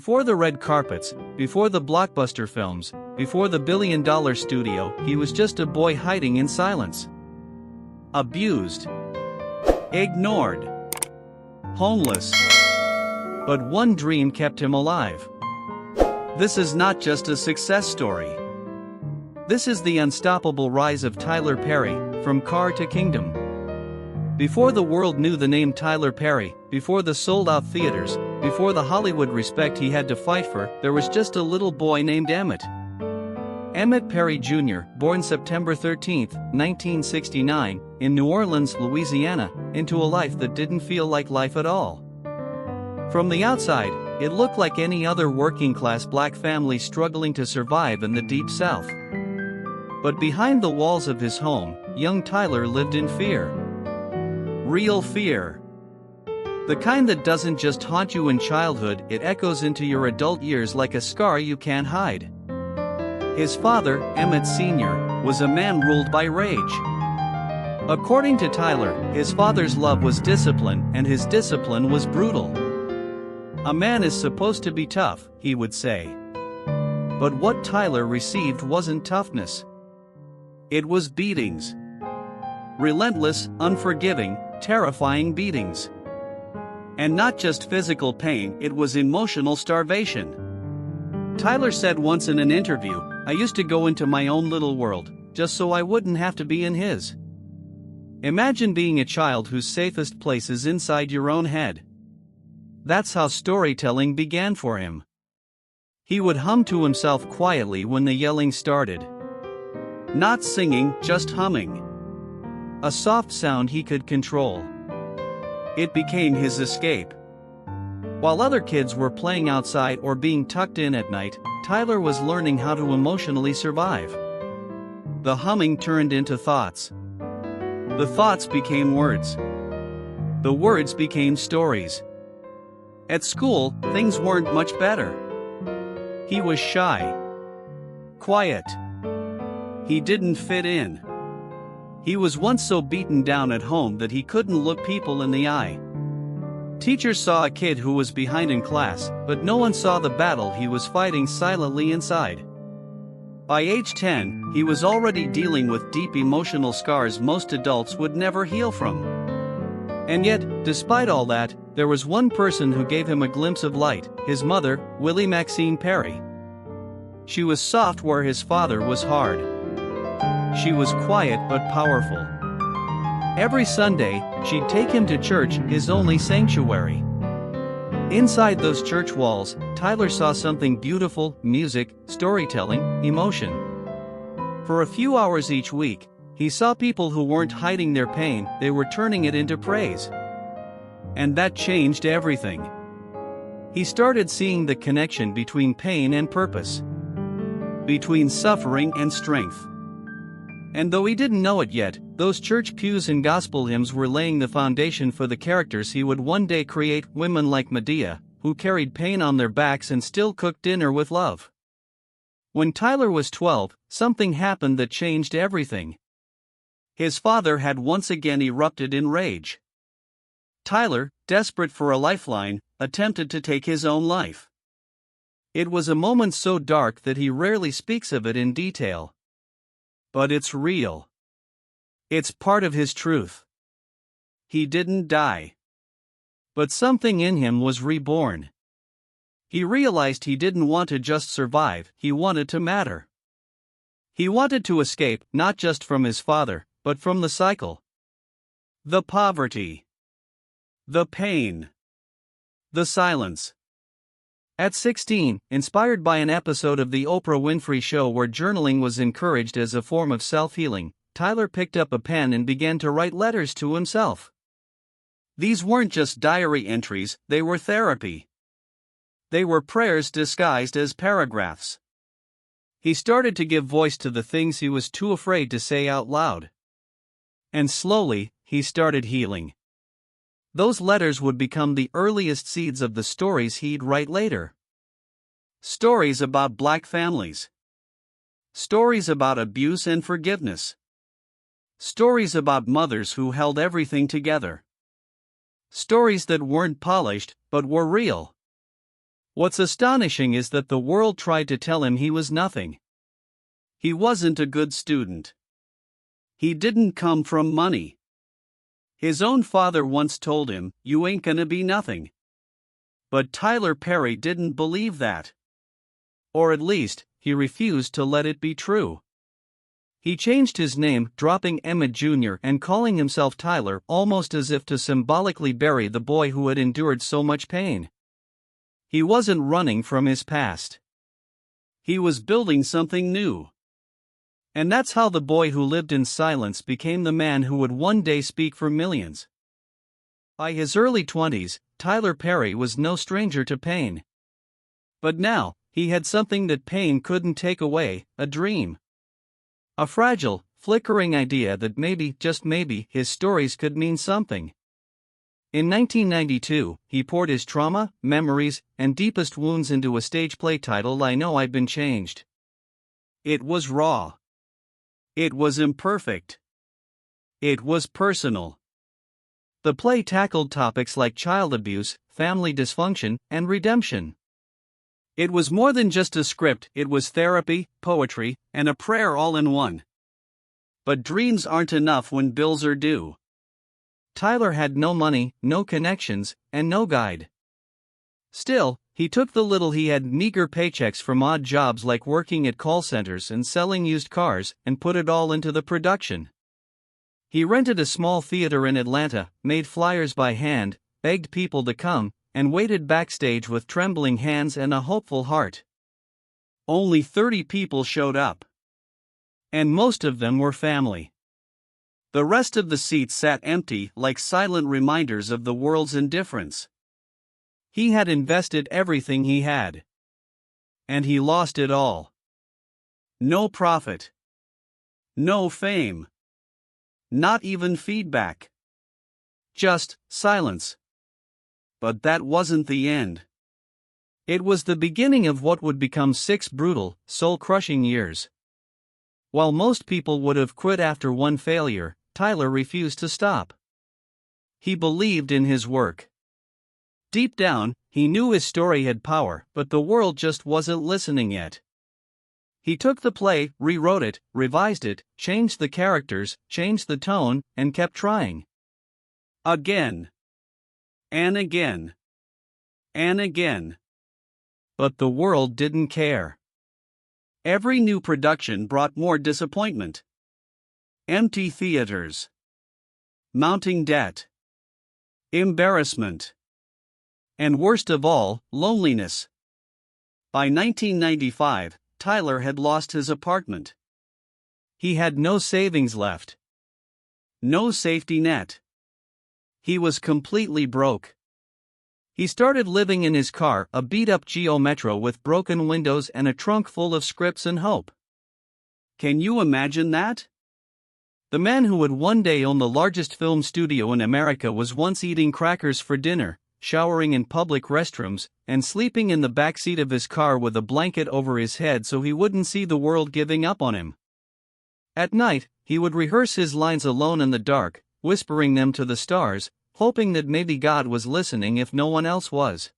Before the red carpets, before the blockbuster films, before the billion-dollar studio, he was just a boy hiding in silence. Abused. Ignored. Homeless. But one dream kept him alive. This is not just a success story. This is the unstoppable rise of Tyler Perry, from car to kingdom. Before the world knew the name Tyler Perry, before the sold-out theaters, before the Hollywood respect he had to fight for, there was just a little boy named Emmett. Emmett Perry Jr., born September 13, 1969, in New Orleans, Louisiana, into a life that didn't feel like life at all. From the outside, it looked like any other working-class black family struggling to survive in the Deep South. But behind the walls of his home, young Tyler lived in fear. Real fear. The kind that doesn't just haunt you in childhood, it echoes into your adult years like a scar you can't hide. His father, Emmett Sr., was a man ruled by rage. According to Tyler, his father's love was discipline, and his discipline was brutal. A man is supposed to be tough, he would say. But what Tyler received wasn't toughness. It was beatings. Relentless, unforgiving, terrifying beatings. And not just physical pain, it was emotional starvation. Tyler said once in an interview, "I used to go into my own little world, just so I wouldn't have to be in his." Imagine being a child whose safest place is inside your own head. That's how storytelling began for him. He would hum to himself quietly when the yelling started. Not singing, just humming. A soft sound he could control. It became his escape. While other kids were playing outside or being tucked in at night, Tyler was learning how to emotionally survive. The humming turned into thoughts. The thoughts became words. The words became stories. At school, things weren't much better. He was shy. Quiet. He didn't fit in. He was once so beaten down at home that he couldn't look people in the eye. Teachers saw a kid who was behind in class, but no one saw the battle he was fighting silently inside. By age 10, he was already dealing with deep emotional scars most adults would never heal from. And yet, despite all that, there was one person who gave him a glimpse of light, his mother, Willie Maxine Perry. She was soft where his father was hard. She was quiet but powerful. Every Sunday, she'd take him to church, his only sanctuary. Inside those church walls, Tyler saw something beautiful: music, storytelling, emotion. For a few hours each week, he saw people who weren't hiding their pain, they were turning it into praise. And that changed everything. He started seeing the connection between pain and purpose. Between suffering and strength. And though he didn't know it yet, those church pews and gospel hymns were laying the foundation for the characters he would one day create: women like Medea, who carried pain on their backs and still cooked dinner with love. When Tyler was 12, something happened that changed everything. His father had once again erupted in rage. Tyler, desperate for a lifeline, attempted to take his own life. It was a moment so dark that he rarely speaks of it in detail. But it's real. It's part of his truth. He didn't die. But something in him was reborn. He realized he didn't want to just survive, he wanted to matter. He wanted to escape, not just from his father, but from the cycle. The poverty. The pain. The silence. At 16, inspired by an episode of The Oprah Winfrey Show where journaling was encouraged as a form of self-healing, Tyler picked up a pen and began to write letters to himself. These weren't just diary entries, they were therapy. They were prayers disguised as paragraphs. He started to give voice to the things he was too afraid to say out loud. And slowly, he started healing. Those letters would become the earliest seeds of the stories he'd write later. Stories about black families. Stories about abuse and forgiveness. Stories about mothers who held everything together. Stories that weren't polished, but were real. What's astonishing is that the world tried to tell him he was nothing. He wasn't a good student. He didn't come from money. His own father once told him, "You ain't gonna be nothing." But Tyler Perry didn't believe that. Or at least, he refused to let it be true. He changed his name, dropping Emmett Jr. and calling himself Tyler, almost as if to symbolically bury the boy who had endured so much pain. He wasn't running from his past. He was building something new. And that's how the boy who lived in silence became the man who would one day speak for millions. By his early 20s, Tyler Perry was no stranger to pain. But now, he had something that pain couldn't take away, a dream. A fragile, flickering idea that maybe, just maybe, his stories could mean something. In 1992, he poured his trauma, memories, and deepest wounds into a stage play titled I Know I've Been Changed. It was raw. It was imperfect. It was personal. The play tackled topics like child abuse, family dysfunction, and redemption. It was more than just a script, it was therapy, poetry, and a prayer all in one. But dreams aren't enough when bills are due. Tyler had no money, no connections, and no guide. Still, he took the little he had, meager paychecks from odd jobs like working at call centers and selling used cars, and put it all into the production. He rented a small theater in Atlanta, made flyers by hand, begged people to come, and waited backstage with trembling hands and a hopeful heart. Only 30 people showed up. And most of them were family. The rest of the seats sat empty, like silent reminders of the world's indifference. He had invested everything he had. And he lost it all. No profit. No fame. Not even feedback. Just silence. But that wasn't the end. It was the beginning of what would become 6 brutal, soul-crushing years. While most people would have quit after one failure, Tyler refused to stop. He believed in his work. Deep down, he knew his story had power, but the world just wasn't listening yet. He took the play, rewrote it, revised it, changed the characters, changed the tone, and kept trying. Again. And again. And again. But the world didn't care. Every new production brought more disappointment. Empty theaters. Mounting debt. Embarrassment. And worst of all, loneliness. By 1995, Tyler had lost his apartment. He had no savings left. No safety net. He was completely broke. He started living in his car, a beat-up Geo Metro with broken windows and a trunk full of scripts and hope. Can you imagine that? The man who would one day own the largest film studio in America was once eating crackers for dinner, showering in public restrooms, and sleeping in the backseat of his car with a blanket over his head so he wouldn't see the world giving up on him. At night, he would rehearse his lines alone in the dark, whispering them to the stars, hoping that maybe God was listening if no one else was.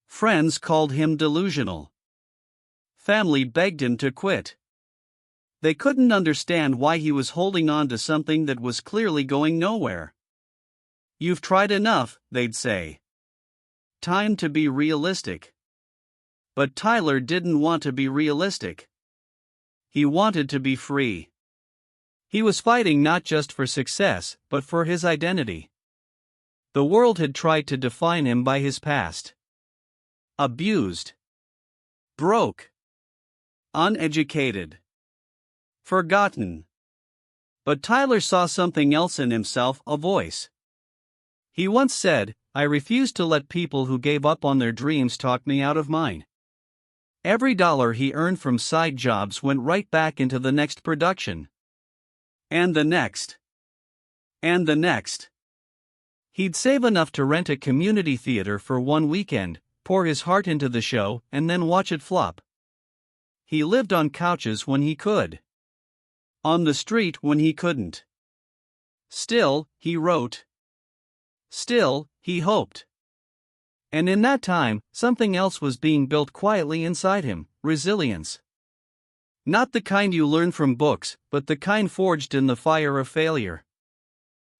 Friends called him delusional. Family begged him to quit. They couldn't understand why he was holding on to something that was clearly going nowhere. You've tried enough, they'd say. Time to be realistic. But Tyler didn't want to be realistic. He wanted to be free. He was fighting not just for success, but for his identity. The world had tried to define him by his past. Abused. Broke. Uneducated. Forgotten. But Tyler saw something else in himself, a voice. He once said, "I refuse to let people who gave up on their dreams talk me out of mine." Every dollar he earned from side jobs went right back into the next production. And the next. And the next. He'd save enough to rent a community theater for one weekend, pour his heart into the show, and then watch it flop. He lived on couches when he could. On the street when he couldn't. Still, he wrote. Still, he hoped. And in that time, something else was being built quietly inside him: resilience. Not the kind you learn from books, but the kind forged in the fire of failure.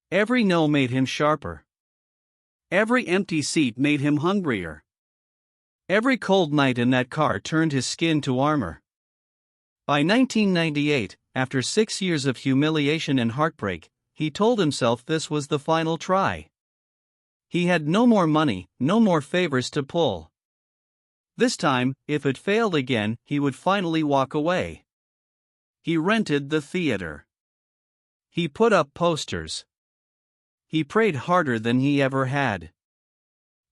Every no made him sharper. Every empty seat made him hungrier. Every cold night in that car turned his skin to armor. By 1998, after 6 years of humiliation and heartbreak, he told himself this was the final try. He had no more money, no more favors to pull. This time, if it failed again, he would finally walk away. He rented the theater. He put up posters. He prayed harder than he ever had.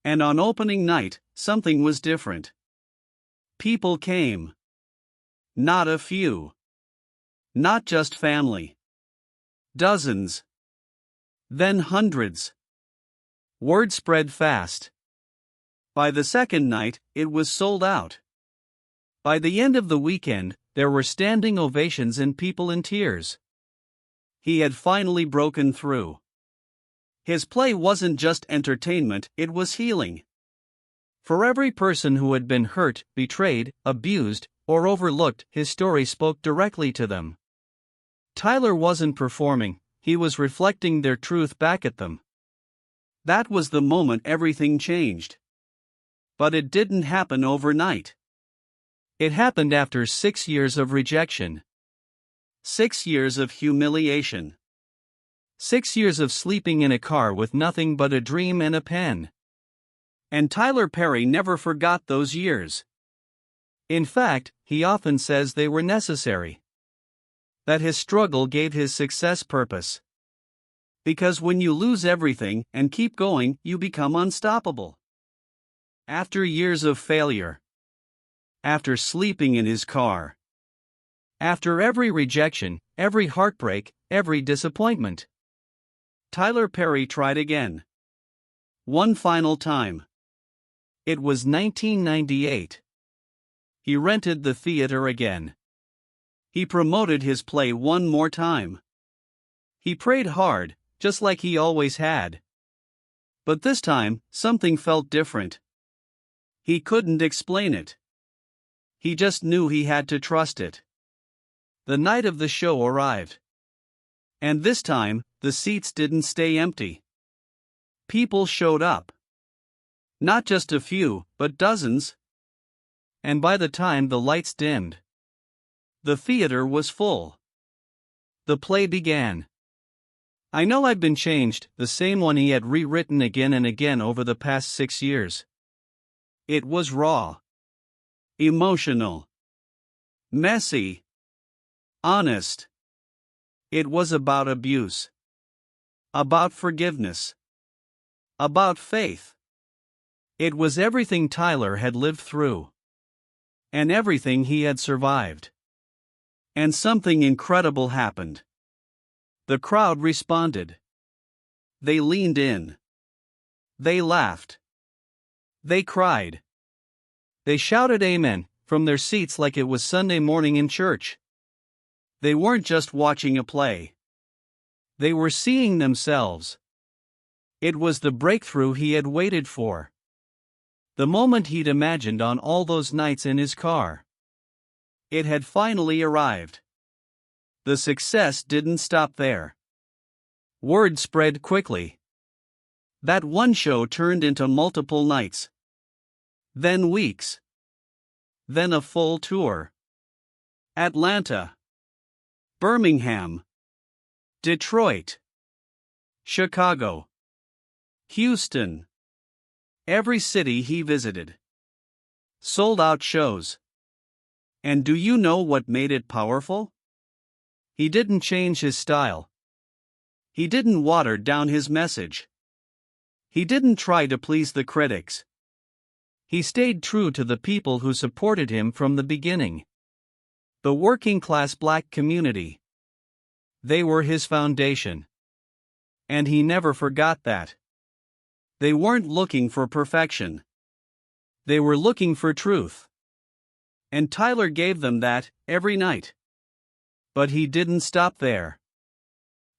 And on opening night, something was different. People came. Not a few. Not just family. Dozens. Then hundreds. Word spread fast. By the second night, it was sold out. By the end of the weekend, there were standing ovations and people in tears. He had finally broken through. His play wasn't just entertainment, it was healing. For every person who had been hurt, betrayed, abused, or overlooked, his story spoke directly to them. Tyler wasn't performing, he was reflecting their truth back at them. That was the moment everything changed. But it didn't happen overnight. It happened after 6 years of rejection. 6 years of humiliation. 6 years of sleeping in a car with nothing but a dream and a pen. And Tyler Perry never forgot those years. In fact, he often says they were necessary. That his struggle gave his success purpose. Because when you lose everything and keep going, you become unstoppable. After years of failure. After sleeping in his car. After every rejection, every heartbreak, every disappointment. Tyler Perry tried again. One final time. It was 1998. He rented the theater again. He promoted his play one more time. He prayed hard, just like he always had. But this time, something felt different. He couldn't explain it. He just knew he had to trust it. The night of the show arrived. And this time, the seats didn't stay empty. People showed up. Not just a few, but dozens. And by the time the lights dimmed, the theater was full. The play began. I Know I've Been Changed, the same one he had rewritten again and again over the past 6 years. It was raw. Emotional. Messy. Honest. It was about abuse. About forgiveness. About faith. It was everything Tyler had lived through. And everything he had survived. And something incredible happened. The crowd responded. They leaned in. They laughed. They cried. They shouted amen from their seats like it was Sunday morning in church. They weren't just watching a play. They were seeing themselves. It was the breakthrough he had waited for. The moment he'd imagined on all those nights in his car. It had finally arrived. The success didn't stop there. Word spread quickly. That one show turned into multiple nights. Then weeks. Then a full tour. Atlanta. Birmingham. Detroit. Chicago. Houston. Every city he visited. Sold out shows. And do you know what made it powerful? He didn't change his style. He didn't water down his message. He didn't try to please the critics. He stayed true to the people who supported him from the beginning. The working class black community. They were his foundation. And he never forgot that. They weren't looking for perfection. They were looking for truth. And Tyler gave them that, every night. But he didn't stop there.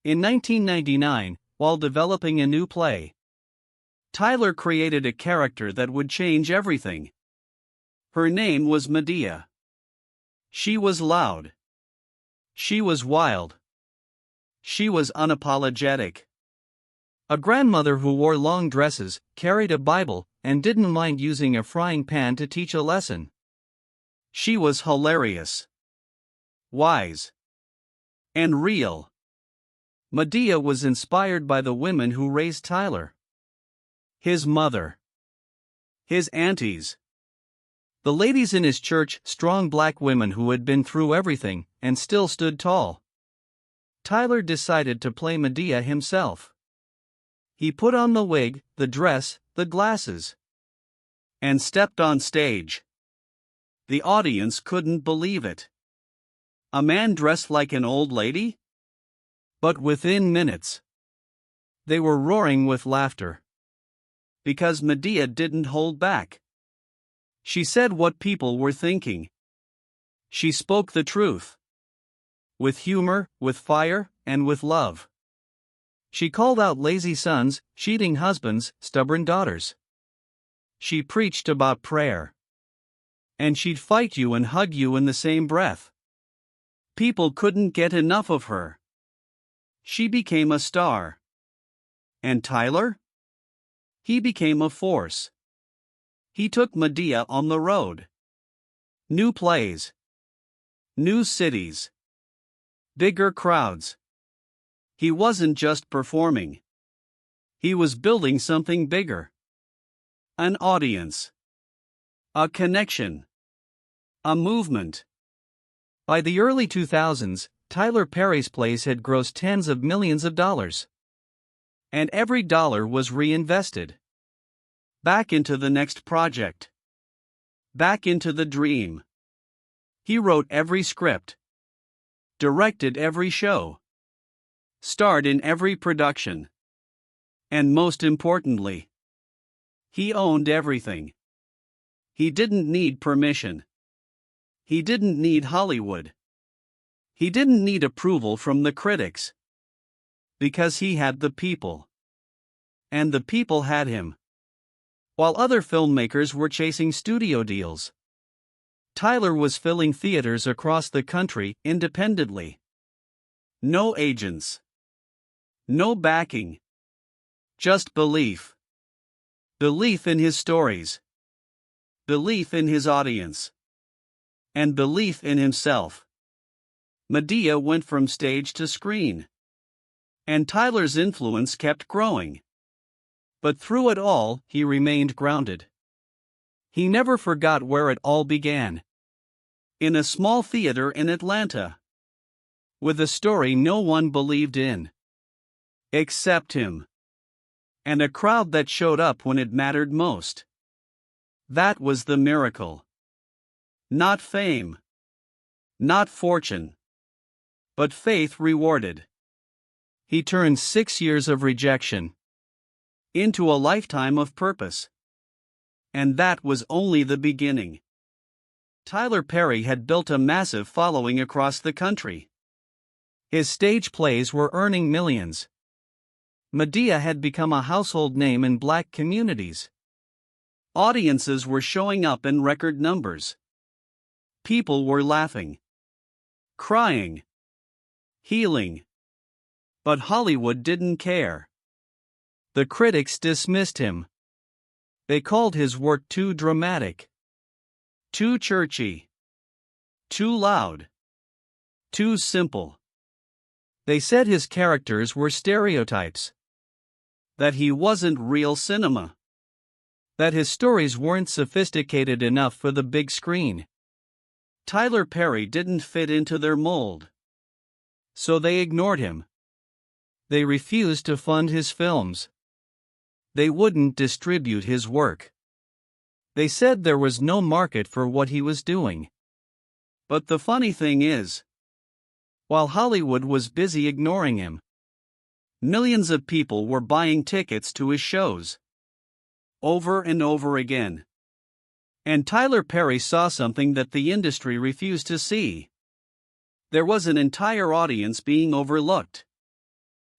In 1999, while developing a new play, Tyler created a character that would change everything. Her name was Medea. She was loud. She was wild. She was unapologetic. A grandmother who wore long dresses, carried a Bible, and didn't mind using a frying pan to teach a lesson. She was hilarious, wise, and real. Medea was inspired by the women who raised Tyler. His mother. His aunties. The ladies in his church, strong black women who had been through everything and still stood tall. Tyler decided to play Medea himself. He put on the wig, the dress, the glasses, and stepped on stage. The audience couldn't believe it. A man dressed like an old lady? But within minutes, they were roaring with laughter. Because Medea didn't hold back. She said what people were thinking. She spoke the truth. With humor, with fire, and with love. She called out lazy sons, cheating husbands, stubborn daughters. She preached about prayer. And she'd fight you and hug you in the same breath. People couldn't get enough of her. She became a star. And Tyler? He became a force. He took Medea on the road. New plays. New cities. Bigger crowds. He wasn't just performing. He was building something bigger. An audience. A connection. A movement. By the early 2000s, Tyler Perry's plays had grossed tens of millions of dollars. And every dollar was reinvested. Back into the next project. Back into the dream. He wrote every script. Directed every show. Starred in every production. And most importantly, he owned everything. He didn't need permission. He didn't need Hollywood. He didn't need approval from the critics. Because he had the people. And the people had him. While other filmmakers were chasing studio deals, Tyler was filling theaters across the country independently. No agents. No backing. Just belief. Belief in his stories. Belief in his audience. And belief in himself. Medea went from stage to screen. And Tyler's influence kept growing. But through it all, he remained grounded. He never forgot where it all began. In a small theater in Atlanta. With a story no one believed in. Except him. And a crowd that showed up when it mattered most. That was the miracle. Not fame. Not fortune. But faith rewarded. He turned 6 years of rejection into a lifetime of purpose. And that was only the beginning. Tyler Perry had built a massive following across the country. His stage plays were earning millions. Medea had become a household name in black communities. Audiences were showing up in record numbers. People were laughing, crying, healing. But Hollywood didn't care. The critics dismissed him. They called his work too dramatic, too churchy, too loud, too simple. They said his characters were stereotypes. That he wasn't real cinema. That his stories weren't sophisticated enough for the big screen. Tyler Perry didn't fit into their mold. So they ignored him. They refused to fund his films. They wouldn't distribute his work. They said there was no market for what he was doing. But the funny thing is, while Hollywood was busy ignoring him, millions of people were buying tickets to his shows. Over and over again. And Tyler Perry saw something that the industry refused to see. There was an entire audience being overlooked.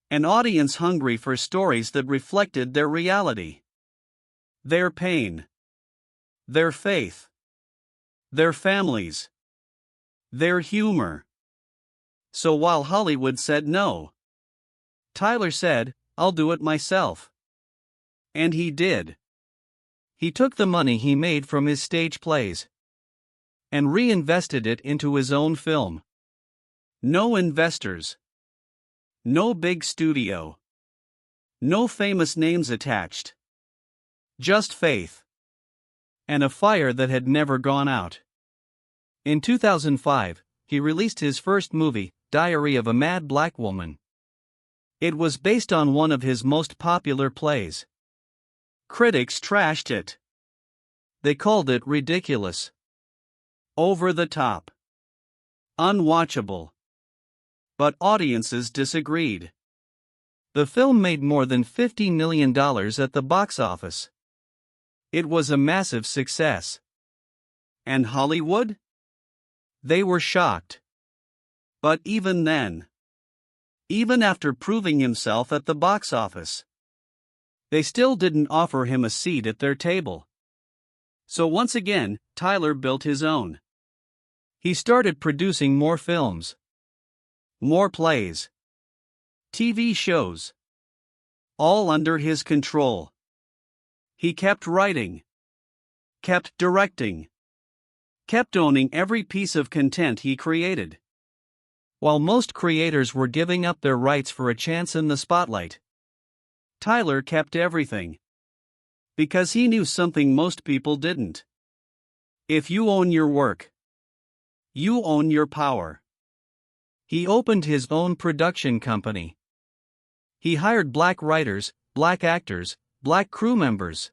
An audience hungry for stories that reflected their reality. their pain, their faith, their families, their humor. So while Hollywood said no, Tyler said, "I'll do it myself." And he did. He took the money he made from his stage plays and reinvested it into his own film. No investors, no big studio, no famous names attached. Just faith and a fire that had never gone out. In 2005, he released his first movie, Diary of a Mad Black Woman. It was based on one of his most popular plays. Critics trashed it. They called it ridiculous, over the top, unwatchable. But audiences disagreed. The film made more than $50 million at the box office. It was a massive success. And Hollywood? They were shocked. But even then, even after proving himself at the box office, they still didn't offer him a seat at their table. So once again, Tyler built his own. He started producing more films, more plays, TV shows, all under his control. He kept writing, kept directing, kept owning every piece of content he created. While most creators were giving up their rights for a chance in the spotlight, Tyler kept everything. Because he knew something most people didn't. If you own your work, you own your power. He opened his own production company. He hired black writers, black actors, black crew members.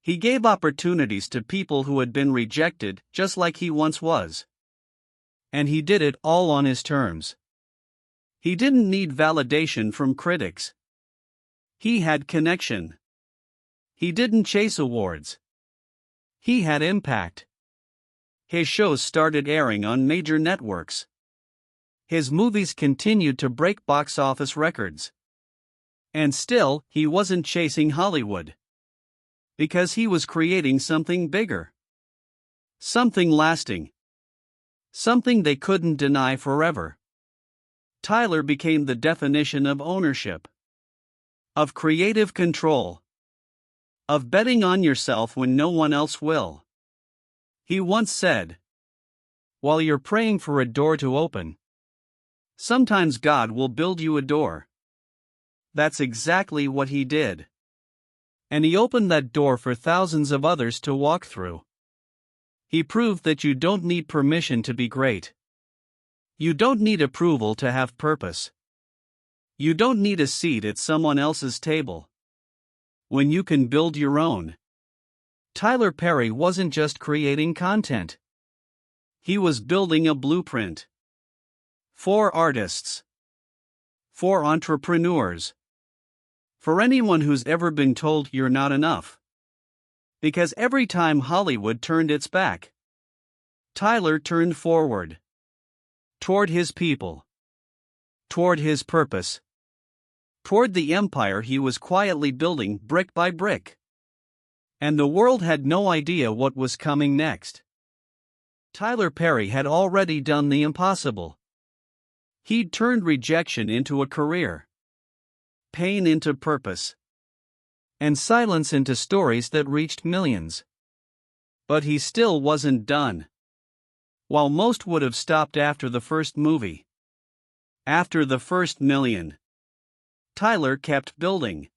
He gave opportunities to people who had been rejected, just like he once was. And he did it all on his terms. He didn't need validation from critics. He had connection. He didn't chase awards. He had impact. His shows started airing on major networks. His movies continued to break box office records. And still, he wasn't chasing Hollywood. Because he was creating something bigger. Something lasting. Something they couldn't deny forever. Tyler became the definition of ownership. Of creative control. Of betting on yourself when no one else will. He once said, "While you're praying for a door to open, sometimes God will build you a door." That's exactly what he did. And he opened that door for thousands of others to walk through. He proved that you don't need permission to be great. You don't need approval to have purpose. You don't need a seat at someone else's table. When you can build your own. Tyler Perry wasn't just creating content. He was building a blueprint. For artists. For entrepreneurs. For anyone who's ever been told you're not enough. Because every time Hollywood turned its back, Tyler turned forward. Toward his people. Toward his purpose. Toward the empire he was quietly building brick by brick. And the world had no idea what was coming next. Tyler Perry had already done the impossible. He'd turned rejection into a career. Pain into purpose. And silence into stories that reached millions. But he still wasn't done. While most would have stopped after the first movie. After the first million. Tyler kept building.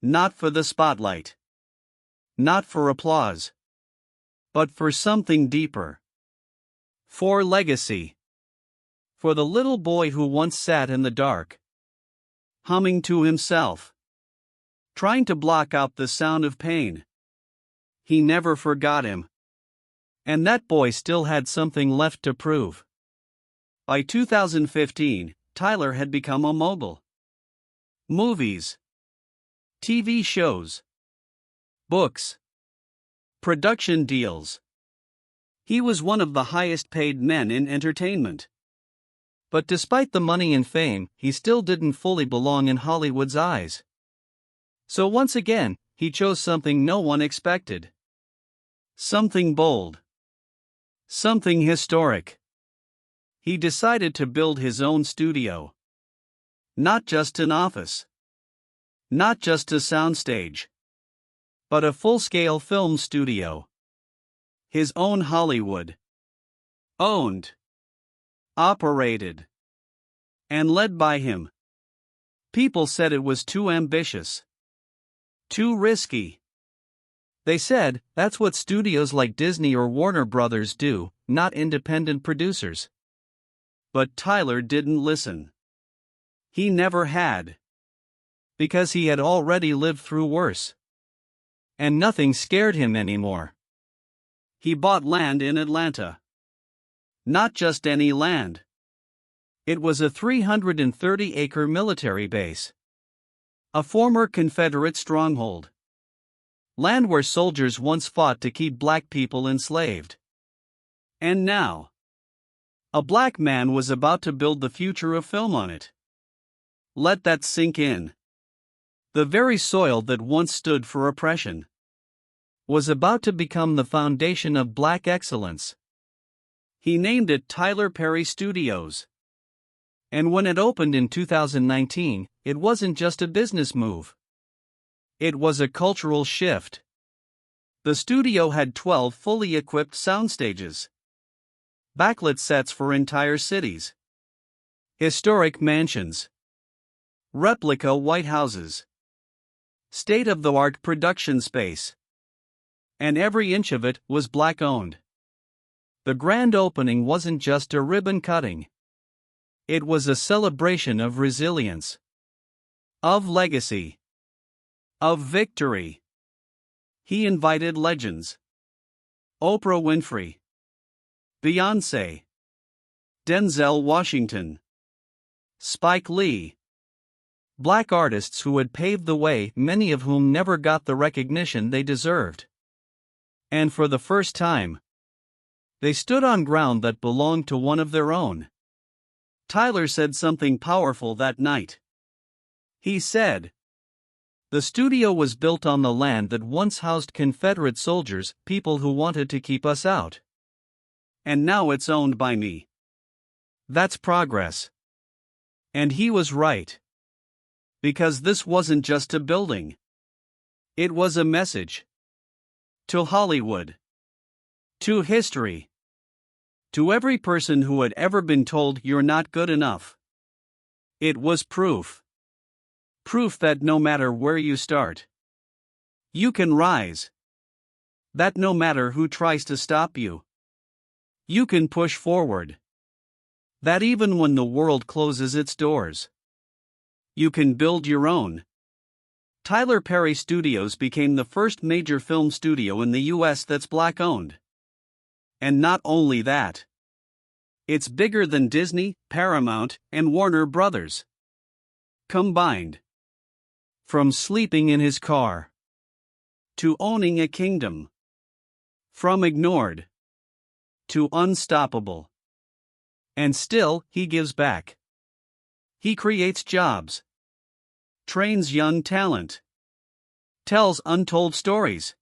Not for the spotlight. Not for applause. But for something deeper. For legacy. For the little boy who once sat in the dark, humming to himself, trying to block out the sound of pain. He never forgot him. And that boy still had something left to prove. By 2015, Tyler had become a mogul. Movies, TV shows, books, production deals. He was one of the highest paid men in entertainment. But despite the money and fame, he still didn't fully belong in Hollywood's eyes. So once again, he chose something no one expected. Something bold. Something historic. He decided to build his own studio. Not just an office. Not just a soundstage. But a full-scale film studio. His own Hollywood. Owned. Operated. And led by him. People said it was too ambitious. Too risky. They said, that's what studios like Disney or Warner Brothers do, not independent producers. But Tyler didn't listen. He never had. Because he had already lived through worse. And nothing scared him anymore. He bought land in Atlanta. Not just any land. It was a 330-acre military base. A former Confederate stronghold. Land where soldiers once fought to keep black people enslaved. And now, a black man was about to build the future of film on it. Let that sink in. The very soil that once stood for oppression was about to become the foundation of black excellence. He named it Tyler Perry Studios. And when it opened in 2019, it wasn't just a business move. It was a cultural shift. The studio had 12 fully equipped soundstages. Backlit sets for entire cities. Historic mansions. Replica White Houses. State-of-the-art production space. And every inch of it was black-owned. The grand opening wasn't just a ribbon cutting. It was a celebration of resilience. Of legacy. Of victory. He invited legends. Oprah Winfrey. Beyoncé. Denzel Washington. Spike Lee. Black artists who had paved the way, many of whom never got the recognition they deserved. And for the first time, they stood on ground that belonged to one of their own. Tyler said something powerful that night. He said, "The studio was built on the land that once housed Confederate soldiers, people who wanted to keep us out. And now it's owned by me. That's progress." And he was right. Because this wasn't just a building. It was a message. To Hollywood. To history. To every person who had ever been told you're not good enough. It was proof. Proof that no matter where you start, you can rise. That no matter who tries to stop you, you can push forward. That even when the world closes its doors, you can build your own. Tyler Perry Studios became the first major film studio in the US that's black-owned. And not only that. It's bigger than Disney, Paramount, and Warner Brothers combined. From sleeping in his car to owning a kingdom. From ignored to unstoppable. And still, he gives back. He creates jobs. Trains young talent. Tells untold stories.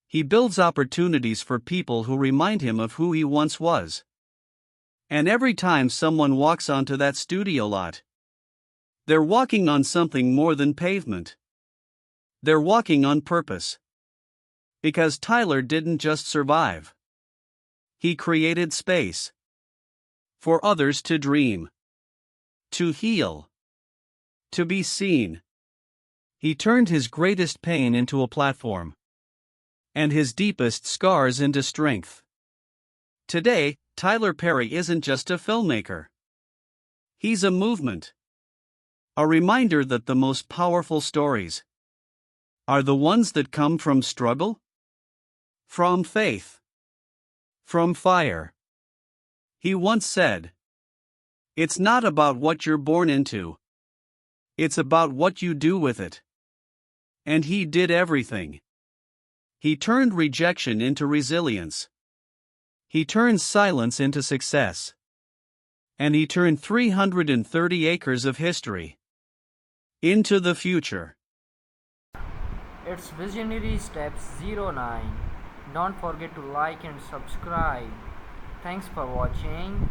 He builds opportunities for people who remind him of who he once was. And every time someone walks onto that studio lot, they're walking on something more than pavement. They're walking on purpose. Because Tyler didn't just survive. He created space. For others to dream. To heal. To be seen. He turned his greatest pain into a platform. And his deepest scars into strength. Today, Tyler Perry isn't just a filmmaker. He's a movement. A reminder that the most powerful stories are the ones that come from struggle, from faith, from fire. He once said, "It's not about what you're born into. It's about what you do with it." And he did everything. He turned rejection into resilience. He turned silence into success. And he turned 330 acres of history into the future. It's Visionary Steps 09. Don't forget to like and subscribe. Thanks for watching.